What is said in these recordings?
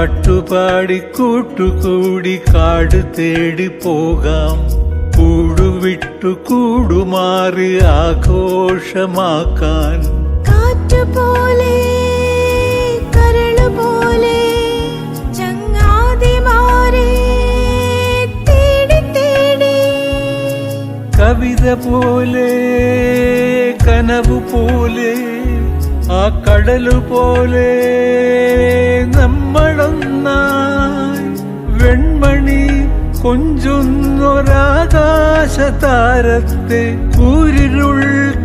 പാട്ടുപാടി കൂട്ടുകൂടി കാട് തേടി പോകാം, കൂടുവിട്ടു കൂടുമാറി ആഘോഷമാക്കാൻ. കാറ്റുപോലെ കരളുപോലെ ചങ്ങാതിമാരെ തേടി തേടി, കവിത പോലെ കനവു പോലെ ആ കടലു പോലെ നമ്മളൊന്നായി. വെൺമണി കൊഞ്ചുന്നൊരാകാശതാരത്തെ കൂരിരുൾ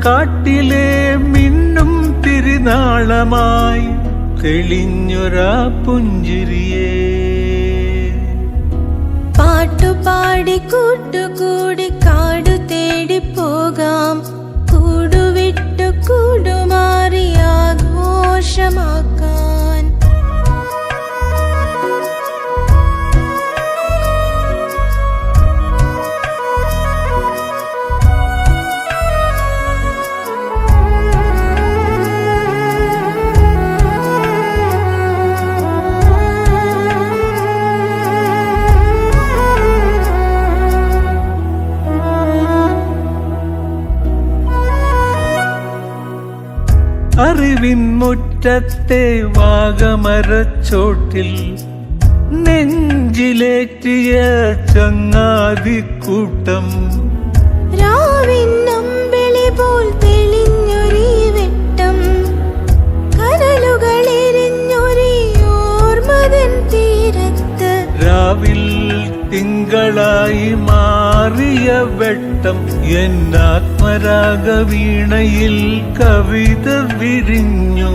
കാട്ടിലെ മിന്നും തിരുനാളമായി തെളിഞ്ഞൊരാ പുഞ്ചിരിയേ. പാട്ടുപാടി കൂട്ടുകൂടി കാടു തേടി പോകാം, കൂടുവിട്ടു കൂടുമാറി ആഘോഷമാക്കാൻ. അറിവിൻ മുറ്റത്തെ വാഗമരച്ചോട്ടിൽ നെഞ്ചിലേറ്റിയ ചങ്ങാതിക്കൂട്ടം. രാവിന്നമ്പിളി പോൽ തെളിഞ്ഞൊരീ വെട്ടം, കനലുകളെരിഞ്ഞൊരീ ഓർമ്മതൻ തീരത്ത്. രാവിൽ തിങ്കളായി മാറിയ വെട്ടം എന്നാത്മരാഗവീണയിൽ കവിത വിരിഞ്ഞു.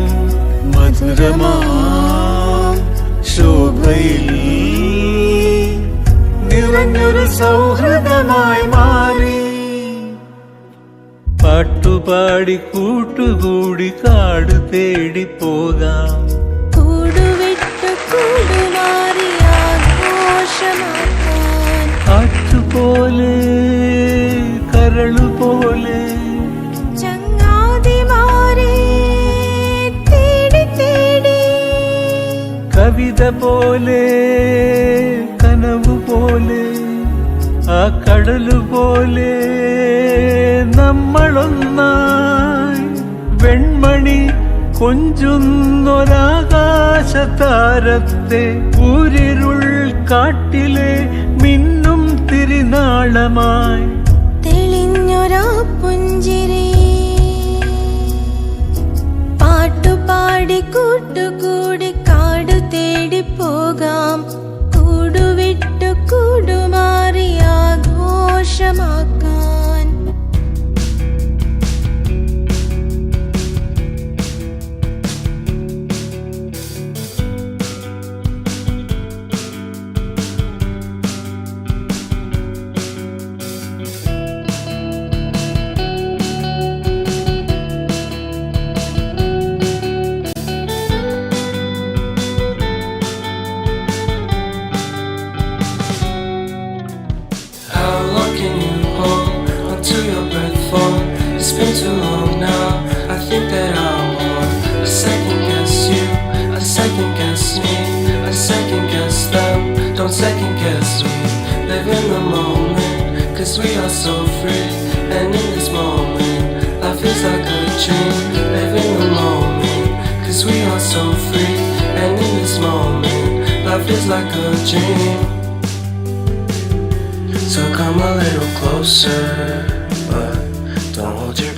മധുരമാ ശോഭയിൽ നിറഞ്ഞൊരു സൗഹൃദമായി മാറി. പാട്ടുപാടി കൂട്ടുകൂടി കാട് തേടി പോകാം, കൂടുവിട്ടു കൂടുമാറി ആഘോഷമാക്കാൻ. കാറ്റുപോലെ കരളുപോലെ ചങ്ങാതിമാരെ തേടി തേടി, കവിത പോലെ കനവു പോലെ ആ കടലു പോലെ നമ്മളൊന്നായി. വെൺമണി കൊഞ്ചുന്നൊരാകാശതാരത്തെ ഊരിരുൾ കാട്ടിലെ മിന്നും തിരുനാളമായി തെളിഞ്ഞൊരാ പുഞ്ചിരി. പാട്ടുപാടി കൂട്ടുകൂടി കാടു തേടി പോകാം, കൂടുവിട്ടു കൂടുമാറി ആഘോഷമാക്കാൻ. It's been too long now. I think that I want a second guess you, a second guess me, a second guess them. Don't second guess me. Live in the moment, 'cause we are so free. And in this moment, life is like a dream. Live in the moment, 'cause we are so free. And in this moment, life is like a dream. So come a little closer, but don't hold your